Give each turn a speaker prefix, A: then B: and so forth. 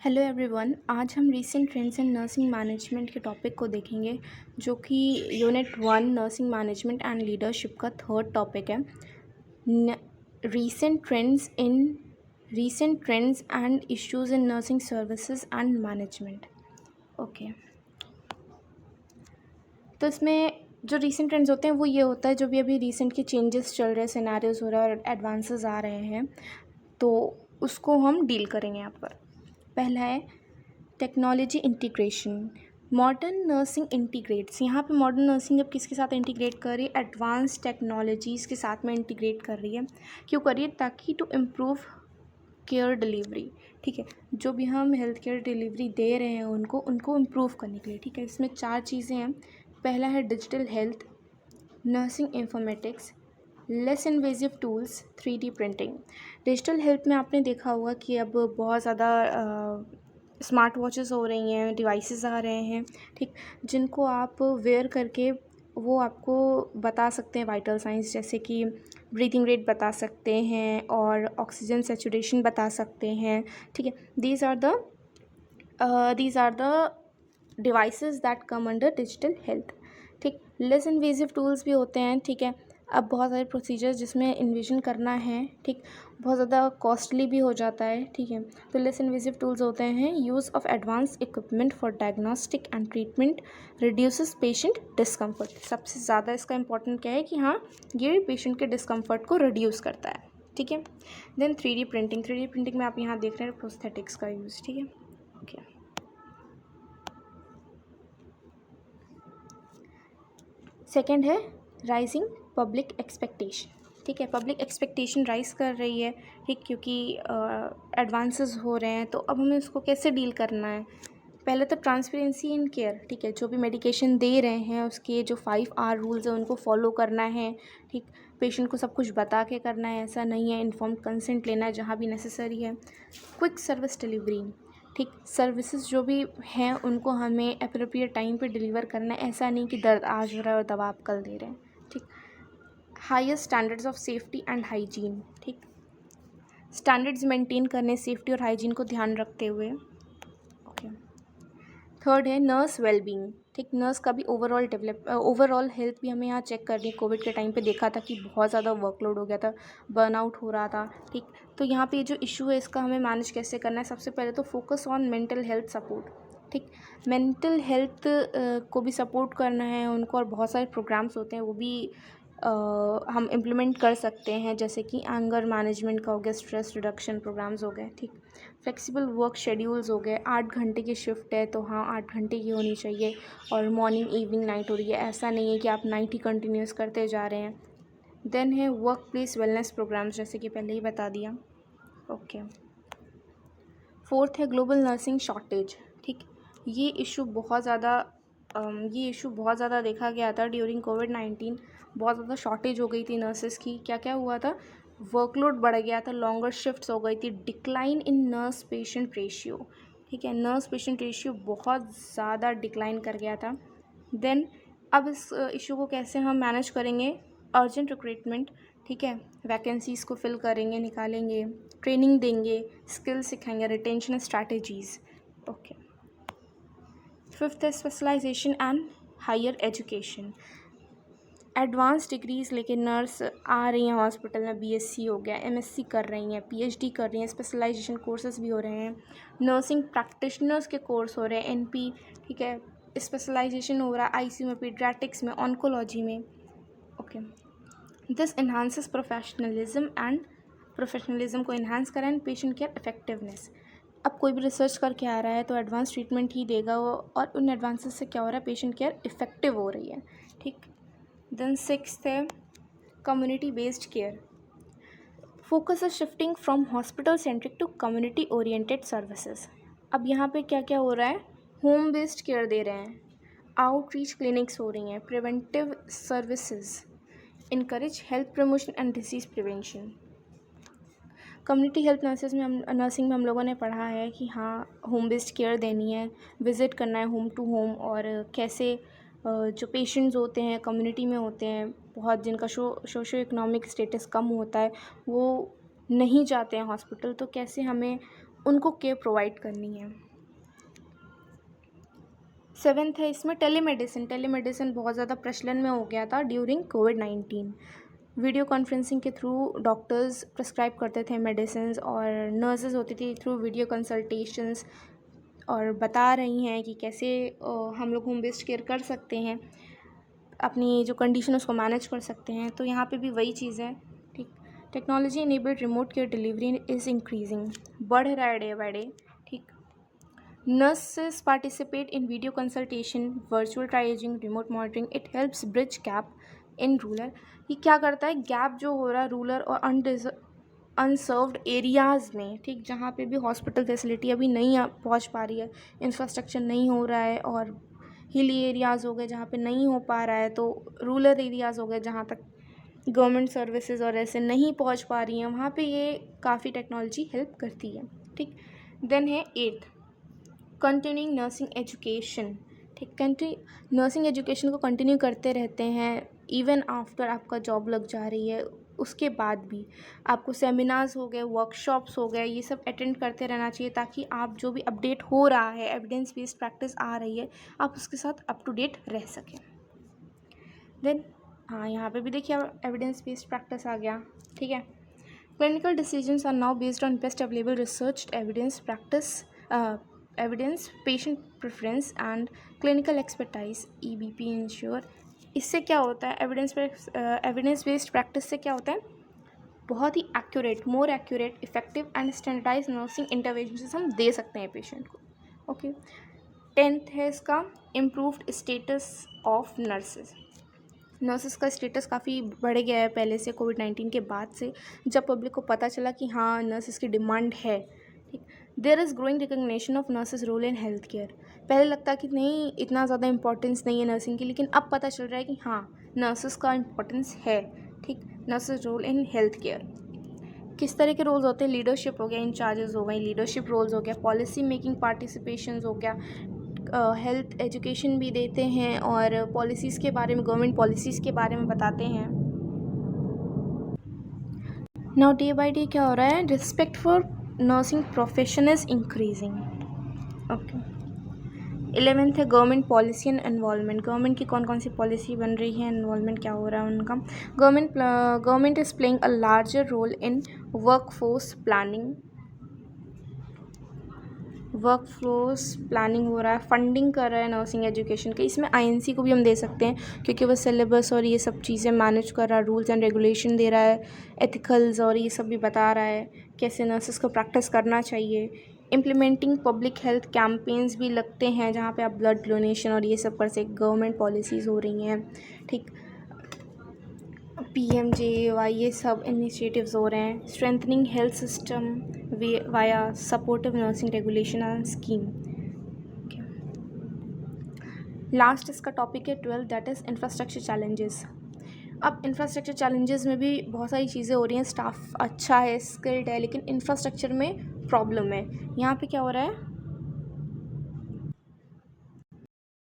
A: Hello everyone. आज हम recent trends in nursing management के टॉपिक को देखेंगे, जो कि unit 1 nursing management and leadership का थर्ड टॉपिक है। Recent trends and issues in nursing services and management. Okay, तो इसमें जो रीसेंट ट्रेंड्स होते हैं वो ये होता है, जो भी अभी रीसेंट के चेंजेस चल रहे हैं, सिनेरियोज हो रहा है और एडवांसेस आ रहे हैं, तो उसको हम डील करेंगे यहाँ पर। पहला है technology integration. Modern nursing integrates, यहाँ पे मॉडर्न नर्सिंग अब किसके साथ इंटीग्रेट कर रही है? एडवांस टेक्नोलॉजीज़ के साथ में इंटीग्रेट कर रही है। क्यों कर रही है? ताकि टू इम्प्रूव केयर डिलीवरी। ठीक है, जो भी हम हेल्थ केयर डिलीवरी दे रहे हैं उनको इम्प्रूव करने के लिए। ठीक है, इसमें 4 चीज़ें हैं। पहला है digital health, nursing informatics, less invasive tools, 3D printing. Digital health में आपने देखा होगा कि अब बहुत ज़्यादा स्मार्ट वॉचेस हो रही हैं, डिवाइसेस आ रहे हैं, ठीक, जिनको आप वेयर करके वो आपको बता सकते हैं वाइटल साइंस, जैसे कि ब्रीथिंग रेट बता सकते हैं और ऑक्सीजन सैचुरेशन बता सकते हैं। ठीक है, these are the devices that come under digital health. ठीक, लेस इन्वेजिव टूल्स भी होते हैं। ठीक है, अब बहुत सारे प्रोसीजर्स जिसमें इन्विजन करना है, ठीक, बहुत ज़्यादा कॉस्टली भी हो जाता है। ठीक है, तो लेस इन्वेजिव टूल्स होते हैं। Use of advance equipment for diagnostic and treatment reduces patient discomfort. सबसे ज़्यादा इसका इंपॉर्टेंट क्या है कि हाँ, ये पेशेंट के डिस्कम्फर्ट को रिड्यूस करता है। ठीक है, then 3D printing. 3D printing में आप यहाँ देख रहे हैं प्रोस्थेटिक्स का यूज़। ठीक है, ओके। सेकेंड है राइजिंग पब्लिक एक्सपेक्टेशन। ठीक है, पब्लिक एक्सपेक्टेशन राइज कर रही है, ठीक, क्योंकि एडवांसेस हो रहे हैं, तो अब हमें उसको कैसे डील करना है? पहले तो ट्रांसपेरेंसी इन केयर। ठीक है, जो भी मेडिकेशन दे रहे हैं उसके जो 5R रूल्स हैं उनको फॉलो करना है। ठीक, पेशेंट को सब कुछ बता के करना है, ऐसा नहीं है। इन्फॉर्म्ड कंसेंट लेना है जहाँ भी नेसेसरी है। Quick service delivery. ठीक, सर्विसेज जो भी हैं उनको हमें अप्रोप्रिएट टाइम पे डिलीवर करना है, ऐसा नहीं कि दर्द आज हो रहा है और दवा आप कल दे रहे हैं। ठीक, highest standards of safety and hygiene. ठीक, स्टैंडर्ड्स मेंटेन करने, सेफ्टी और हाइजीन को ध्यान रखते हुए। ओके, थर्ड है नर्स वेलबींग। ठीक, नर्स का भी ओवरऑल हेल्थ भी हमें यहाँ चेक करनी है। कोविड के टाइम पे देखा था कि बहुत ज़्यादा वर्कलोड हो गया था, बर्नआउट हो रहा था। ठीक, तो यहाँ पे जो इशू है इसका हमें मैनेज कैसे करना है? सबसे पहले तो focus on mental health support. ठीक, मेंटल हेल्थ को भी सपोर्ट करना है उनको, और बहुत सारे प्रोग्राम्स होते हैं वो भी हम इम्प्लीमेंट कर सकते हैं, जैसे कि एंगर मैनेजमेंट का हो गया, स्ट्रेस रिडक्शन प्रोग्राम्स हो गए। ठीक, फ्लेक्सिबल वर्क शेड्यूल्स हो गए। 8 घंटे की शिफ्ट है तो हाँ 8 घंटे की होनी चाहिए, और मॉर्निंग इवनिंग नाइट हो रही है, ऐसा नहीं है कि आप नाइट ही कंटिन्यूस करते जा रहे हैं। देन है वर्क प्लेस वेलनेस प्रोग्राम्स, जैसे कि पहले ही बता दिया। ओके, फोर्थ है ग्लोबल नर्सिंग शॉर्टेज। ठीक, ये इशू बहुत ज़्यादा देखा गया था ड्यूरिंग कोविड-19। बहुत ज़्यादा शॉर्टेज हो गई थी नर्सेज़ की। क्या क्या हुआ था? वर्कलोड बढ़ गया था, लॉन्गर शिफ्ट्स हो गई थी, decline in nurse patient ratio. ठीक है, नर्स पेशेंट रेशियो बहुत ज़्यादा डिक्लाइन कर गया था। देन अब इस इशू को कैसे हम मैनेज करेंगे? Urgent recruitment. ठीक है, वैकेंसीज़ को फिल करेंगे, निकालेंगे, ट्रेनिंग देंगे, स्किल सिखाएंगे, रिटेंशन स्ट्रैटेजीज़। ओके, फिफ्थ है specialisation and higher education. Advance degrees लेके नर्स आ रही हैं हॉस्पिटल में, बीएससी हो गया, एमएससी कर रही हैं, पीएचडी कर रही हैं, स्पेशलाइजेशन कोर्सेज भी हो रहे हैं, नर्सिंग प्रैक्टिशनर्स के कोर्स हो रहे हैं, एनपी। ठीक है, स्पेशलाइजेशन हो रहा है आईसीयू में, पीडियाट्रिक्स में, ऑन्कोलॉजी में। ओके, दिस इन्हांसेस प्रोफेशनलिज्म को इन्हांस करें एंड पेशेंट केयर इफेक्टिवनेस। अब कोई भी रिसर्च करके आ रहा है तो एडवांस ट्रीटमेंट ही देगा वो, और उन एडवांसेस से क्या हो रहा है? पेशेंट केयर इफेक्टिव हो रही है। ठीक, देन सिक्स्थ है community based care. Focus is shifting from hospital centric to community oriented services. अब यहाँ पे क्या क्या हो रहा है? होम बेस्ड केयर दे रहे हैं, आउटरीच क्लिनिक्स हो रही हैं, preventive services, encourage health promotion and disease prevention. Community health nursing में हम लोगों ने पढ़ा है कि हाँ, होम बेस्ड केयर देनी है, विज़िट करना है होम टू होम, और कैसे जो पेशेंट्स होते हैं कम्युनिटी में होते हैं, बहुत जिनका सोशो इकोनॉमिक स्टेटस कम होता है, वो नहीं जाते हैं हॉस्पिटल, तो कैसे हमें उनको केयर प्रोवाइड करनी है। 7th है इसमें टेलीमेडिसिन बहुत ज़्यादा प्रचलन में हो गया था ड्यूरिंग कोविड-19। वीडियो कॉन्फ्रेंसिंग के थ्रू डॉक्टर्स प्रिस्क्राइब करते थे मेडिसिन्स और नर्सेज होती थी थ्रू वीडियो कंसल्टेशंस और बता रही हैं कि कैसे हम लोग होम बेस्ड केयर कर सकते हैं, अपनी जो कंडीशन उसको मैनेज कर सकते हैं। तो यहाँ पे भी वही चीज़ है, ठीक। Technology enabled remote care delivery is increasing, बढ़ रहा है डे बाय डे, ठीक। Nurses participate in video consultation, virtual triaging, remote monitoring, it helps bridge gap in rural. ये क्या करता है, गैप जो हो रहा है रूरल और अनसर्व्ड एरियाज़ में, ठीक, जहाँ पे भी हॉस्पिटल फैसिलिटी अभी नहीं पहुँच पा रही है, इंफ्रास्ट्रक्चर नहीं हो रहा है, और हिली एरियाज़ हो गए जहाँ पे नहीं हो पा रहा है, तो रूरल एरियाज़ हो गए जहाँ तक गवर्नमेंट सर्विसेज और ऐसे नहीं पहुँच पा रही हैं, वहाँ पे ये काफ़ी टेक्नोलॉजी हेल्प करती है, ठीक। देन है 8th, कंटिन्यूइंग नर्सिंग एजुकेशन, ठीक। नर्सिंग एजुकेशन को कंटिन्यू करते रहते हैं इवन आफ्टर आपका जॉब लग जा रही है, उसके बाद भी आपको सेमिनार्स हो गए, वर्कशॉप्स हो गए, ये सब अटेंड करते रहना चाहिए ताकि आप जो भी अपडेट हो रहा है, एविडेंस बेस्ड प्रैक्टिस आ रही है, आप उसके साथ अप टू डेट रह सकें। देन हाँ, यहाँ पे भी देखिए एविडेंस बेस्ड प्रैक्टिस आ गया, ठीक है। Clinical decisions are now based on best available research evidence practice, evidence, patient preference and clinical expertise, EBP ensure. इससे क्या होता है, एविडेंस बेस्ड प्रैक्टिस से क्या होता है, बहुत ही accurate, more accurate, effective and standardize nursing interventions हम दे सकते हैं पेशेंट को, ओके। 10th है इसका इम्प्रूव्ड स्टेटस ऑफ नर्सेस का स्टेटस काफ़ी बढ़ गया है पहले से, कोविड-19 के बाद से, जब पब्लिक को पता चला कि हाँ नर्सेस की डिमांड है, ठीक। There is growing recognition of nurses role in health care. पहले लगता कि नहीं, इतना ज़्यादा इंपॉर्टेंस नहीं है नर्सिंग की, लेकिन अब पता चल रहा है कि हाँ नर्सेस का इम्पोर्टेंस है, ठीक। Nurses role in health care, किस तरह के रोल्स होते हैं, लीडरशिप हो गया, इंचार्जेस हो गए, लीडरशिप रोल्स हो गया, पॉलिसी मेकिंग पार्टिसिपेशंस हो गया, हेल्थ एजुकेशन भी देते हैं और पॉलिसीज़ के बारे में, गवर्नमेंट पॉलिसीज़ के बारे में बताते हैं। नाउ डे बाय डे क्या हो रहा है, respect for nursing profession is increasing, okay. 11th है government policy and involvement. Government की कौन कौन सी पॉलिसी बन रही है, इन्वॉल्वमेंट क्या हो रहा है उनका। Government is playing a larger role in workforce planning हो रहा है, फंडिंग कर रहा है नर्सिंग एजुकेशन के। इसमें INC को भी हम दे सकते हैं क्योंकि वो सिलेबस और ये सब चीज़ें मैनेज कर रहा है, रूल्स एंड रेगुलेशन दे रहा है, एथिकल्स और ये सब भी बता रहा है कैसे नर्सेस को प्रैक्टिस करना चाहिए। इम्प्लीमेंटिंग पब्लिक हेल्थ कैंपेन्स भी लगते हैं जहाँ पे आप ब्लड डोनेशन और ये सब कर से, गवर्नमेंट पॉलिसीज़ हो रही हैं, ठीक। PMJAY ये सब इनिशिएटिव्स हो रहे हैं। Strengthening health system via supportive nursing regulation and scheme. Last इसका टॉपिक है 12th, that is infrastructure challenges. अब इंफ्रास्ट्रक्चर चैलेंजेस में भी बहुत सारी चीज़ें हो रही हैं, स्टाफ अच्छा है, स्किल्ड है, लेकिन इंफ्रास्ट्रक्चर में प्रॉब्लम है। यहाँ पे क्या हो रहा है,